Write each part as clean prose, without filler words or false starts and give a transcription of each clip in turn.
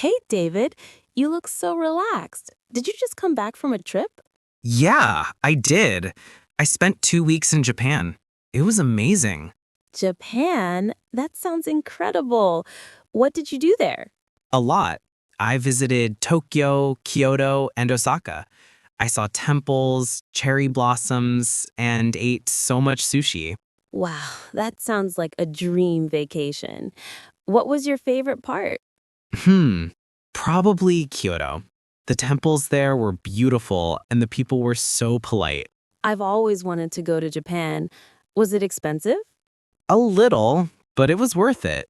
Hey, David, you look so relaxed. Did you just come back from a trip? Yeah, I did. I spent 2 weeks in Japan. It was amazing. Japan? That sounds incredible. What did you do there? A lot. I visited Tokyo, Kyoto, and Osaka. I saw temples, cherry blossoms, and ate so much sushi. Wow, that sounds like a dream vacation. What was your favorite part? Hmm, probably Kyoto. The temples there were beautiful and the people were so polite. I've always wanted to go to Japan. Was it expensive? A little, but it was worth it.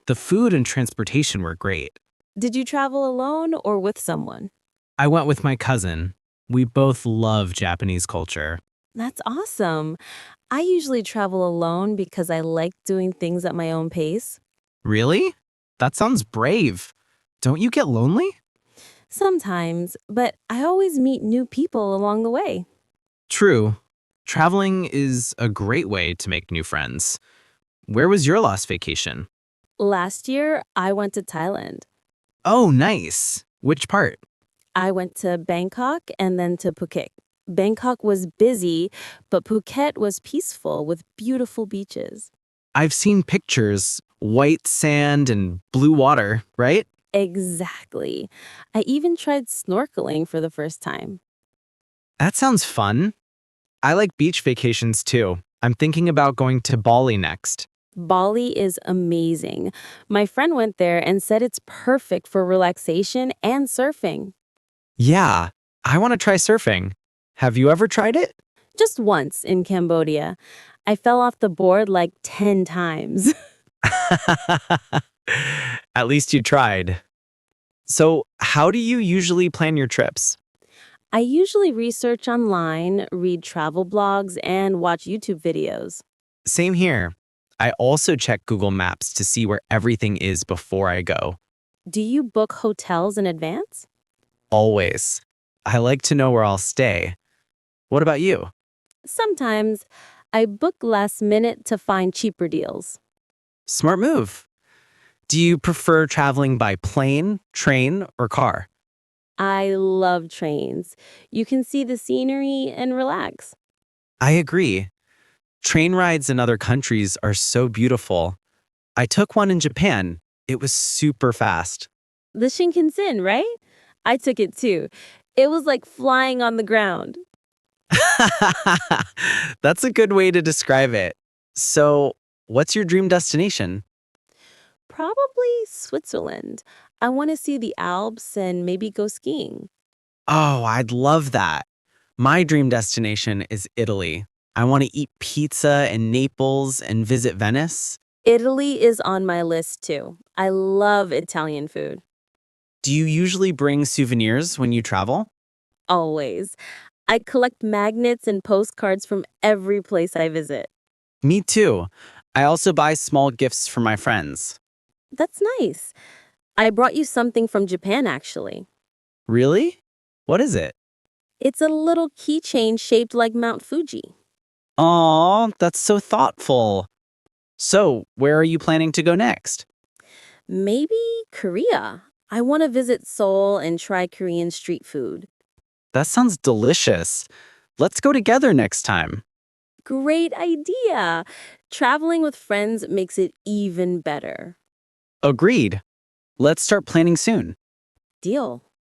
The food and transportation were great. Did you travel alone or with someone? I went with my cousin. We both love Japanese culture. That's awesome. I usually travel alone because I like doing things at my own pace. Really? That sounds brave. Don't you get lonely? Sometimes, but I always meet new people along the way. True. Traveling is a great way to make new friends. Where was your last vacation? Last year, I went to Thailand. Oh, nice. Which part? I went to Bangkok and then to Phuket. Bangkok was busy, but Phuket was peaceful with beautiful beaches. I've seen pictures, white sand and blue water, right? Exactly. I even tried snorkeling for the first time. That sounds fun. I like beach vacations too. I'm thinking about going to Bali next. Bali is amazing. My friend went there and said it's perfect for relaxation and surfing. Yeah, I want to try surfing. Have you ever tried it? Just once in Cambodia. I fell off the board like 10 times. At least you tried. So, how do you usually plan your trips? I usually research online, read travel blogs, and watch YouTube videos. Same here. I also check Google Maps to see where everything is before I go. Do you book hotels in advance? Always. I like to know where I'll stay. What about you? Sometimes I book last minute to find cheaper deals. Smart move. Do you prefer traveling by plane, train, or car? I love trains. You can see the scenery and relax. I agree. Train rides in other countries are so beautiful. I took one in Japan. It was super fast. The Shinkansen, right? I took it too. It was like flying on the ground. That's a good way to describe it. So, what's your dream destination? Probably Switzerland. I want to see the Alps and maybe go skiing. Oh, I'd love that. My dream destination is Italy. I want to eat pizza in Naples and visit Venice. Italy is on my list too. I love Italian food. Do you usually bring souvenirs when you travel? Always. I collect magnets and postcards from every place I visit. Me too. I also buy small gifts for my friends. That's nice. I brought you something from Japan, actually. Really? What is it? It's a little keychain shaped like Mount Fuji. Aw, that's so thoughtful. So, where are you planning to go next? Maybe Korea. I want to visit Seoul and try Korean street food. That sounds delicious. Let's go together next time. Great idea. Traveling with friends makes it even better. Agreed. Let's start planning soon. Deal.